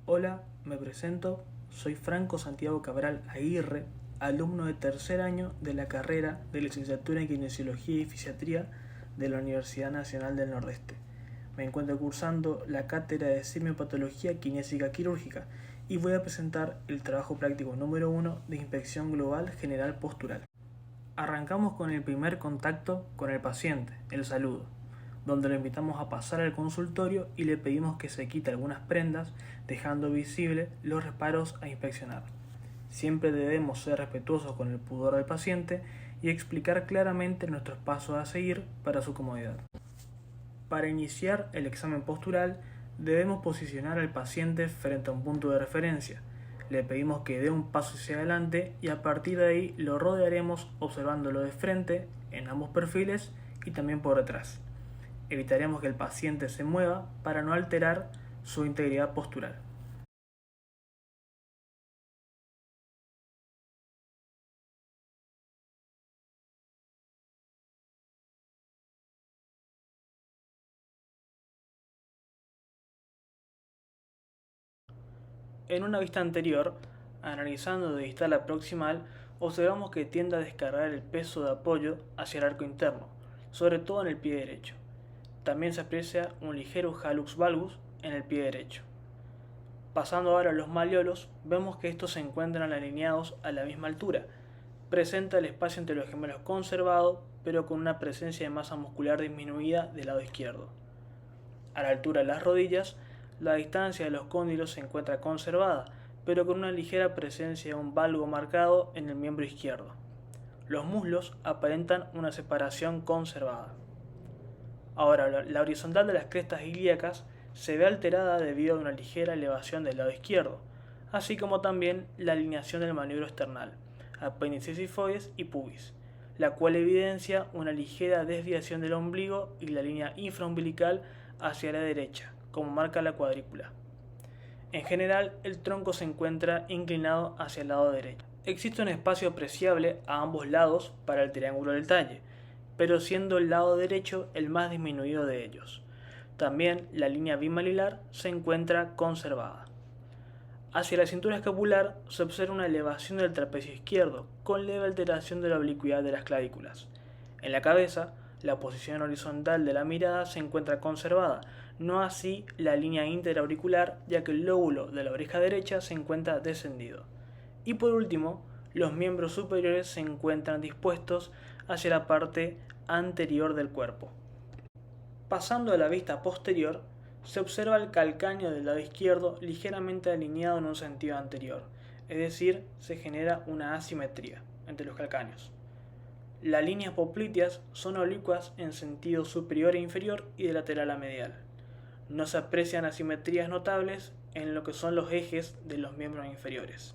Hola, me presento, soy Franco Santiago Cabral Aguirre, alumno de tercer año de la carrera de licenciatura en Kinesiología y Fisiatría de la Universidad Nacional del Nordeste. Me encuentro cursando la cátedra de Simiopatología Kinésica Quirúrgica y voy a presentar el trabajo práctico número 1 de Inspección Global General Postural. Arrancamos con el primer contacto con el paciente, el saludo, donde lo invitamos a pasar al consultorio y le pedimos que se quite algunas prendas, dejando visible los reparos a inspeccionar. Siempre debemos ser respetuosos con el pudor del paciente y explicar claramente nuestros pasos a seguir para su comodidad. Para iniciar el examen postural, debemos posicionar al paciente frente a un punto de referencia. Le pedimos que dé un paso hacia adelante y a partir de ahí lo rodearemos observándolo de frente, en ambos perfiles y también por detrás. Evitaremos que el paciente se mueva para no alterar su integridad postural. En una vista anterior, analizando de distal a proximal, observamos que tiende a descargar el peso de apoyo hacia el arco interno, sobre todo en el pie derecho. También se aprecia un ligero hallux valgus en el pie derecho. Pasando ahora a los malleolos, vemos que estos se encuentran alineados a la misma altura. Presenta el espacio entre los gemelos conservado, pero con una presencia de masa muscular disminuida del lado izquierdo. A la altura de las rodillas, la distancia de los cóndilos se encuentra conservada, pero con una ligera presencia de un valgo marcado en el miembro izquierdo. Los muslos aparentan una separación conservada. Ahora, la horizontal de las crestas ilíacas se ve alterada debido a una ligera elevación del lado izquierdo, así como también la alineación del maniobro esternal, apéndice sifoides y pubis, la cual evidencia una ligera desviación del ombligo y la línea infraumbilical hacia la derecha, como marca la cuadrícula. En general, el tronco se encuentra inclinado hacia el lado derecho. Existe un espacio apreciable a ambos lados para el triángulo del talle, pero siendo el lado derecho el más disminuido de ellos. También la línea bimalilar se encuentra conservada. Hacia la cintura escapular se observa una elevación del trapecio izquierdo, con leve alteración de la oblicuidad de las clavículas. En la cabeza, la posición horizontal de la mirada se encuentra conservada, no así la línea interauricular, ya que el lóbulo de la oreja derecha se encuentra descendido. Y por último, los miembros superiores se encuentran dispuestos hacia la parte anterior del cuerpo. Pasando a la vista posterior, se observa el calcáneo del lado izquierdo ligeramente alineado en un sentido anterior, es decir, se genera una asimetría entre los calcáneos. Las líneas popliteas son oblicuas en sentido superior e inferior y de lateral a medial. No se aprecian asimetrías notables en lo que son los ejes de los miembros inferiores.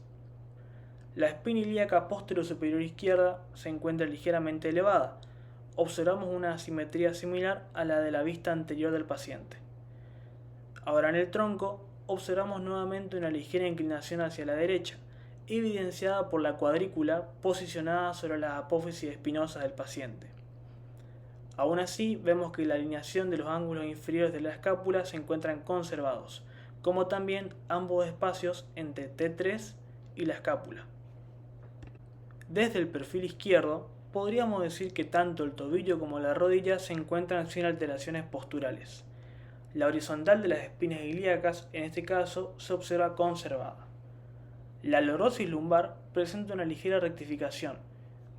La espina ilíaca posterior-superior izquierda se encuentra ligeramente elevada. Observamos una asimetría similar a la de la vista anterior del paciente. Ahora en el tronco observamos nuevamente una ligera inclinación hacia la derecha, evidenciada por la cuadrícula posicionada sobre las apófisis espinosas del paciente. Aún así, vemos que la alineación de los ángulos inferiores de la escápula se encuentran conservados, como también ambos espacios entre T3 y la escápula. Desde el perfil izquierdo, podríamos decir que tanto el tobillo como la rodilla se encuentran sin alteraciones posturales. La horizontal de las espinas ilíacas, en este caso, se observa conservada. La lorosis lumbar presenta una ligera rectificación.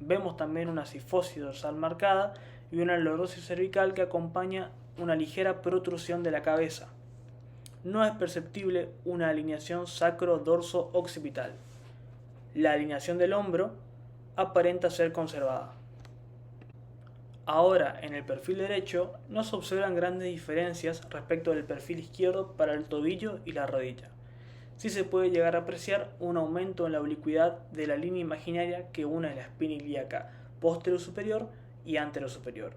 Vemos también una cifosis dorsal marcada y una lorosis cervical que acompaña una ligera protrusión de la cabeza. No es perceptible una alineación sacro-dorso-occipital. La alineación del hombro aparenta ser conservada. Ahora, en el perfil derecho, no se observan grandes diferencias respecto del perfil izquierdo para el tobillo y la rodilla. Sí se puede llegar a apreciar un aumento en la oblicuidad de la línea imaginaria que une la espina ilíaca posterior-superior y anterior-superior.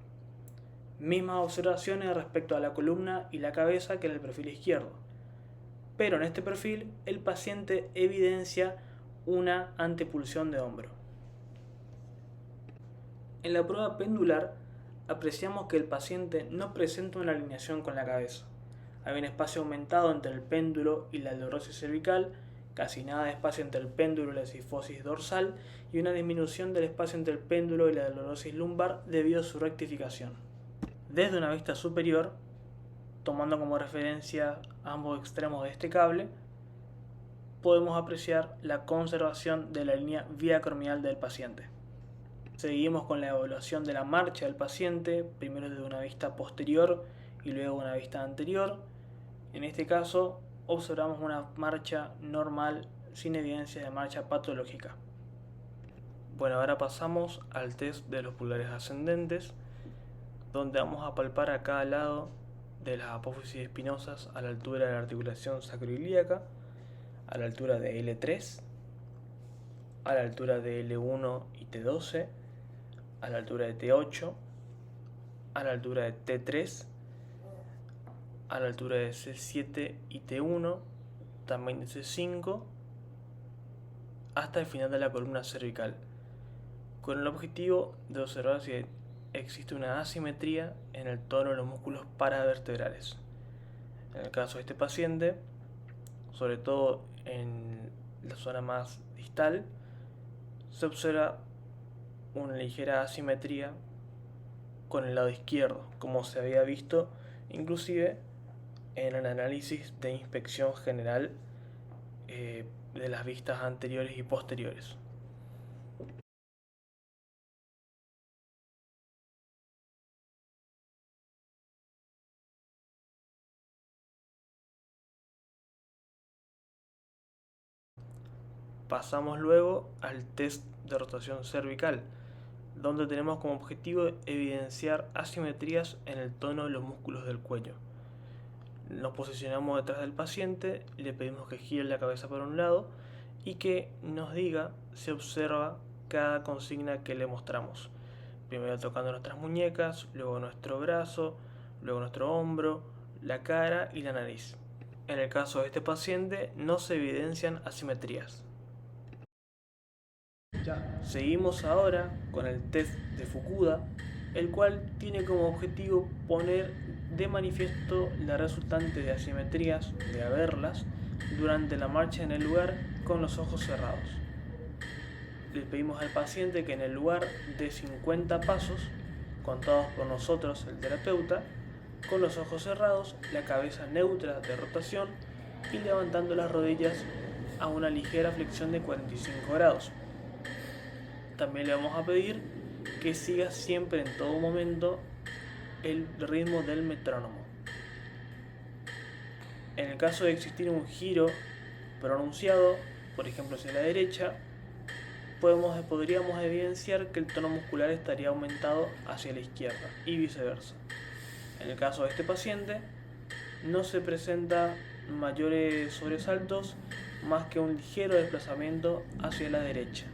Mismas observaciones respecto a la columna y la cabeza que en el perfil izquierdo. Pero en este perfil, el paciente evidencia una antepulsión de hombro. En la prueba pendular, apreciamos que el paciente no presenta una alineación con la cabeza. Hay un espacio aumentado entre el péndulo y la lordosis cervical, casi nada de espacio entre el péndulo y la sifosis dorsal, y una disminución del espacio entre el péndulo y la lordosis lumbar debido a su rectificación. Desde una vista superior, tomando como referencia ambos extremos de este cable, podemos apreciar la conservación de la línea vía acromial del paciente. Seguimos con la evaluación de la marcha del paciente, primero desde una vista posterior y luego una vista anterior. En este caso, observamos una marcha normal sin evidencia de marcha patológica. Bueno, ahora pasamos al test de los pulgares ascendentes, donde vamos a palpar a cada lado de las apófisis espinosas a la altura de la articulación sacroilíaca, a la altura de L3, a la altura de L1 y T12, a la altura de T8, a la altura de T3, a la altura de C7 y T1, también de C5, hasta el final de la columna cervical, con el objetivo de observar si existe una asimetría en el tono de los músculos paravertebrales. En el caso de este paciente, sobre todo en la zona más distal, se observa una ligera asimetría con el lado izquierdo, como se había visto inclusive en el análisis de inspección general de las vistas anteriores y posteriores. Pasamos luego al test de rotación cervical, donde tenemos como objetivo evidenciar asimetrías en el tono de los músculos del cuello. Nos posicionamos detrás del paciente, le pedimos que gire la cabeza para un lado y que nos diga si observa cada consigna que le mostramos. Primero tocando nuestras muñecas, luego nuestro brazo, luego nuestro hombro, la cara y la nariz. En el caso de este paciente no se evidencian asimetrías. Seguimos ahora con el test de Fukuda, el cual tiene como objetivo poner de manifiesto la resultante de asimetrías, de haberlas, durante la marcha en el lugar con los ojos cerrados. Le pedimos al paciente que en el lugar de 50 pasos, contados por nosotros el terapeuta, con los ojos cerrados, la cabeza neutra de rotación y levantando las rodillas a una ligera flexión de 45 grados. También le vamos a pedir que siga siempre en todo momento el ritmo del metrónomo. En el caso de existir un giro pronunciado, por ejemplo hacia la derecha, podríamos evidenciar que el tono muscular estaría aumentado hacia la izquierda y viceversa. En el caso de este paciente, no se presenta mayores sobresaltos más que un ligero desplazamiento hacia la derecha.